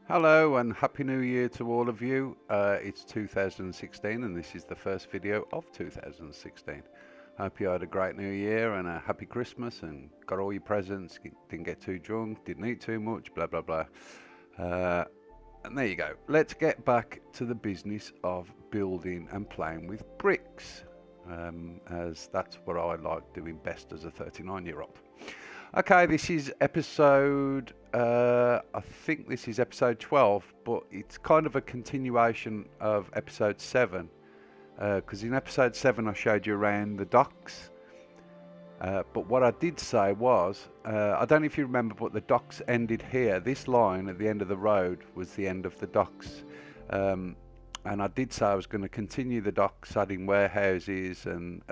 Hello and Happy New Year to all of you. It's 2016 and this is the first video of 2016. Hope you had a great New Year and a happy Christmas and got all your presents, didn't get too drunk, didn't eat too much, blah blah blah. And there you go. Let's get back to the business of building and playing with bricks, as that's what I like doing best as a 39-year-old. Okay, this is episode, I think this is episode 12, but it's kind of a continuation of episode 7. Because in episode 7 I showed you around the docks. But what I did say was, I don't know if you remember, but the docks ended here. This line at the end of the road was the end of the docks. And I did say I was going to continue the docks, adding warehouses and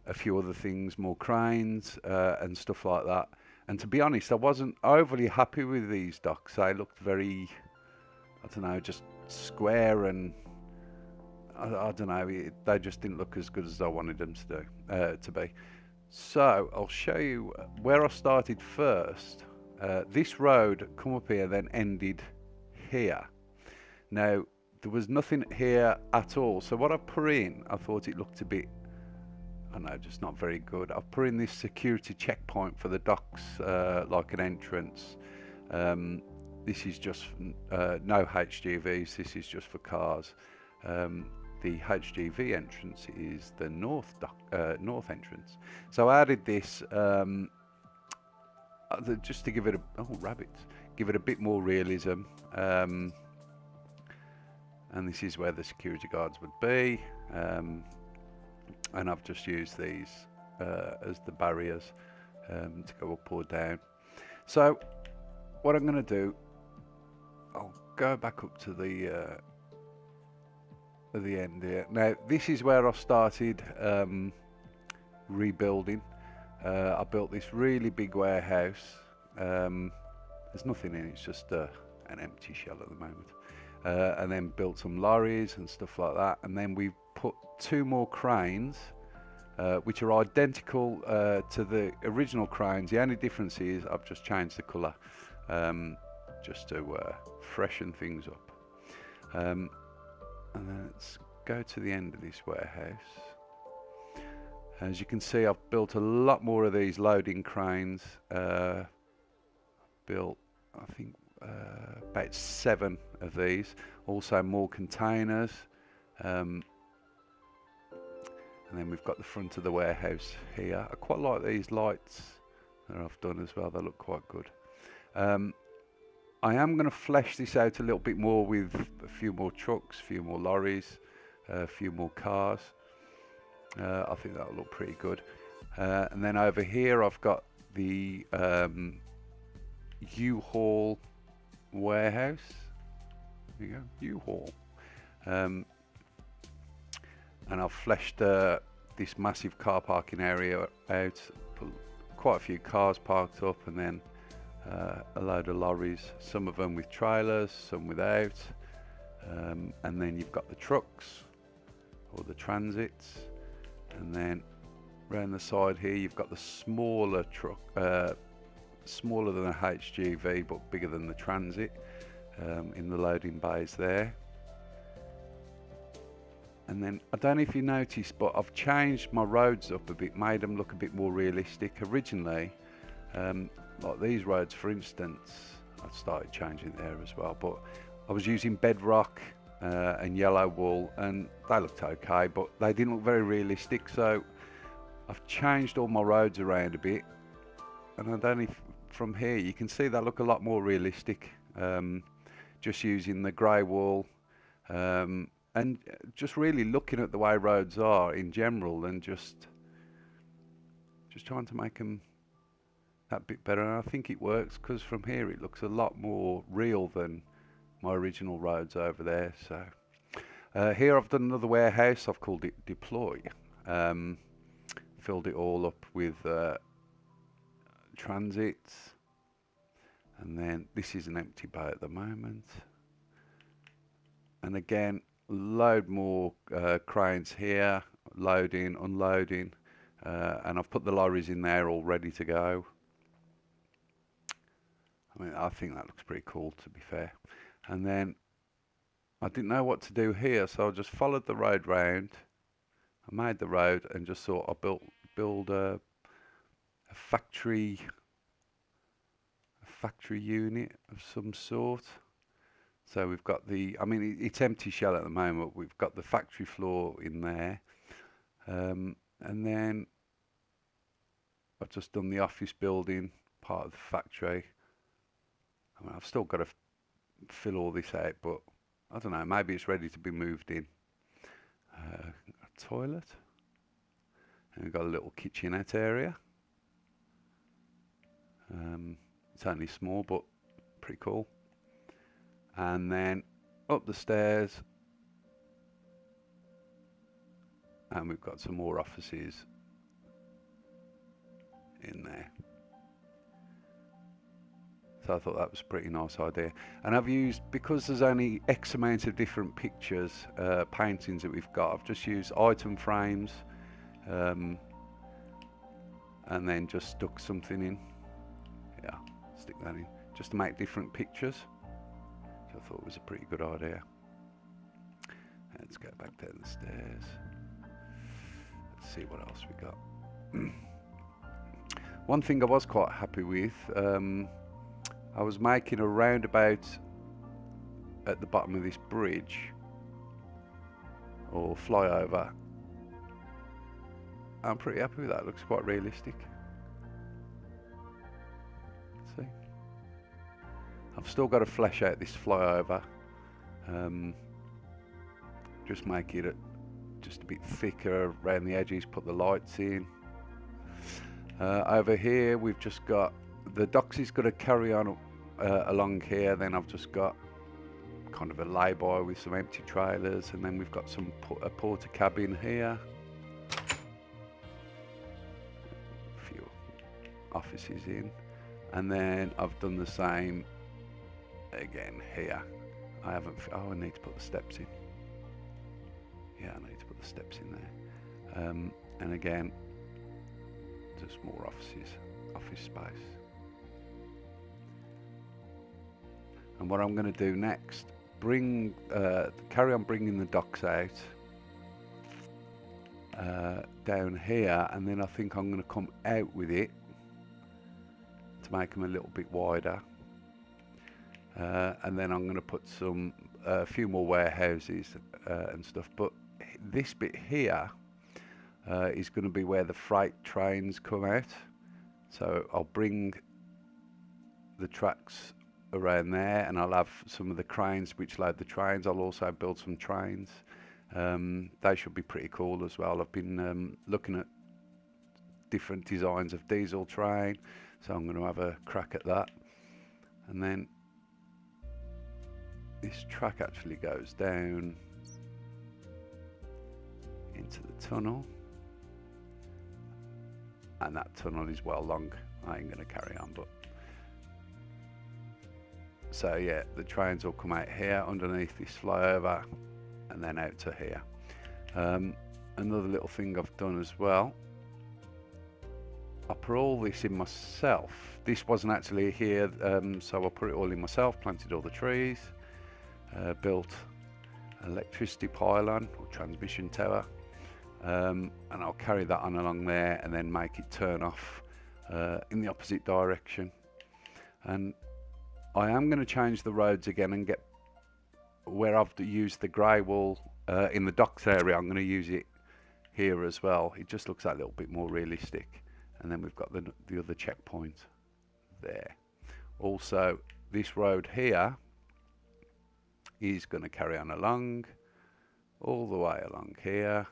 a few other things, more cranes and stuff like that. And to be honest, I wasn't overly happy with these docks. They looked very, I don't know, just square, and I don't know, they just didn't look as good as I wanted them to be. So I'll show you where I started first. This road come up here, then ended here. Now there was nothing here at all. So what I put in, I thought it looked a bit, I don't know, just not very good. I've put in this security checkpoint for the docks, like an entrance. This is just no HGVs, this is just for cars. The HGV entrance is the north entrance. So I added this just to give it give it a bit more realism. And this is where the security guards would be. And I've just used these as the barriers to go up or down. So what I'm going to do, I'll go back up to the end here. Now this is where I started rebuilding. I built this really big warehouse. There's nothing in it, it's just an empty shell at the moment. And then built some lorries and stuff like that, and then we've put 2 more cranes which are identical to the original cranes. The only difference is I've just changed the colour just to freshen things up. And then let's go to the end of this warehouse. As you can see, I've built a lot more of these loading cranes. Built, I think, about 7 of these. Also more containers. And then we've got the front of the warehouse here. I quite like these lights that I've done as well. They look quite good. I am going to flesh this out a little bit more with a few more trucks, a few more lorries, a few more cars. I think that'll look pretty good. And then over here I've got the U-Haul warehouse. There you go, U-Haul. And I've fleshed this massive car parking area out, put quite a few cars parked up, and then a load of lorries, some of them with trailers, some without, and then you've got the trucks or the transits, and then around the side here you've got the smaller truck, smaller than a HGV but bigger than the transit, in the loading bays there. And then I don't know if you noticed, but I've changed my roads up a bit, made them look a bit more realistic. Originally, like these roads for instance, I started changing there as well, but I was using bedrock and yellow wool, and they looked okay, but they didn't look very realistic. So I've changed all my roads around a bit, and I don't know if from here you can see they look a lot more realistic, just using the grey wool, and just really looking at the way roads are in general, and just trying to make them that bit better. And I think it works, because from here it looks a lot more real than my original roads over there. So here I've done another warehouse. I've called it Deploy. Filled it all up with transits, and then this is an empty bay at the moment. And again, load more cranes here, loading, unloading, and I've put the lorries in there all ready to go. I mean, I think that looks pretty cool, to be fair. And then I didn't know what to do here, so I just followed the road round. I made the road and just thought I'd build a factory unit of some sort. So we've got I mean, it's empty shell at the moment. We've got the factory floor in there. And then I've just done the office building, part of the factory. I mean, I've still got to fill all this out, but I don't know, maybe it's ready to be moved in. A toilet. And we've got a little kitchenette area. It's only small, but pretty cool. And then up the stairs, and we've got some more offices in there. So I thought that was a pretty nice idea. And I've used, because there's only X amount of different pictures, paintings that we've got, I've just used item frames, and then just stuck something in. Yeah, stick that in, just to make different pictures. So I thought it was a pretty good idea. Let's go back down the stairs. Let's see what else we got. One thing I was quite happy with, I was making a roundabout at the bottom of this bridge, or flyover. I'm pretty happy with that. It looks quite realistic. See? I've still got to flesh out this flyover. Just make it just a bit thicker around the edges, put the lights in. Over here we've just got the Docklands got to carry on along here. Then I've just got kind of a lay-by with some empty trailers, and then we've got a porter cabin here, a few offices in, and then I've done the same again here. I need to put the steps in. Yeah, I need to put the steps in there, and again just more office space. And what I'm going to do next, carry on bringing the docks out down here, and then I think I'm going to come out with it to make them a little bit wider, and then I'm going to put a few more warehouses and stuff. But this bit here is going to be where the freight trains come out, so I'll bring the tracks around there, and I'll have some of the cranes which load the trains. I'll also build some trains. They should be pretty cool as well. I've been looking at different designs of diesel train, so I'm going to have a crack at that. And then this track actually goes down into the tunnel, and that tunnel is well long. I ain't going to carry on, but so yeah, the trains will come out here underneath this flyover and then out to here. Another little thing I've done as well, I put all this in myself. This wasn't actually here, so I put it all in myself, planted all the trees, built an electricity pylon or transmission tower, and I'll carry that on along there and then make it turn off in the opposite direction. And I am going to change the roads again and get where I've used the grey wall in the docks area. I'm going to use it here as well. It just looks a little bit more realistic. And then we've got the other checkpoint there. Also, this road here is going to carry on along, all the way along here.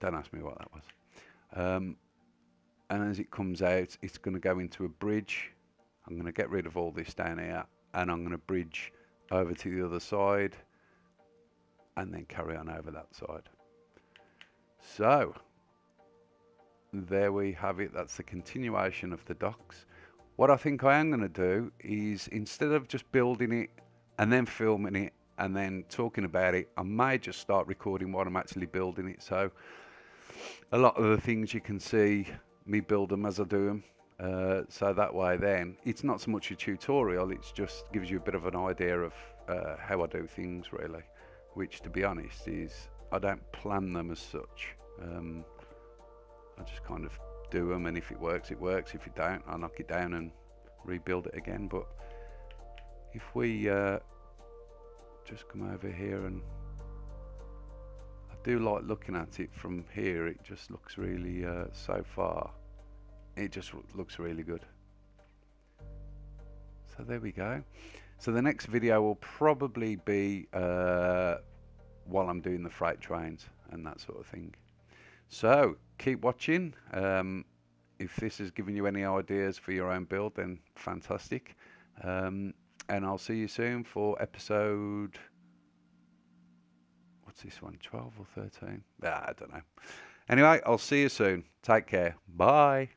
Don't ask me what that was. And as it comes out, it's going to go into a bridge. I'm going to get rid of all this down here, and I'm going to bridge over to the other side and then carry on over that side. So there we have it. That's the continuation of the docks. What I think I am going to do is, instead of just building it and then filming it and then talking about it, I may just start recording while I'm actually building it. So a lot of the things you can see me build them as I do them, So that way then, it's not so much a tutorial, it just gives you a bit of an idea of how I do things really, which to be honest is, I don't plan them as such. I just kind of do them, and if it works, it works. If it don't, I knock it down and rebuild it again. But if we just come over here, and I do like looking at it from here, it just looks really, so far, it just looks really good. So there we go. So the next video will probably be while I'm doing the freight trains and that sort of thing. So keep watching. If this has given you any ideas for your own build, then fantastic. And I'll see you soon for episode, what's this one, 12 or 13? I don't know. Anyway, I'll see you soon. Take care. Bye.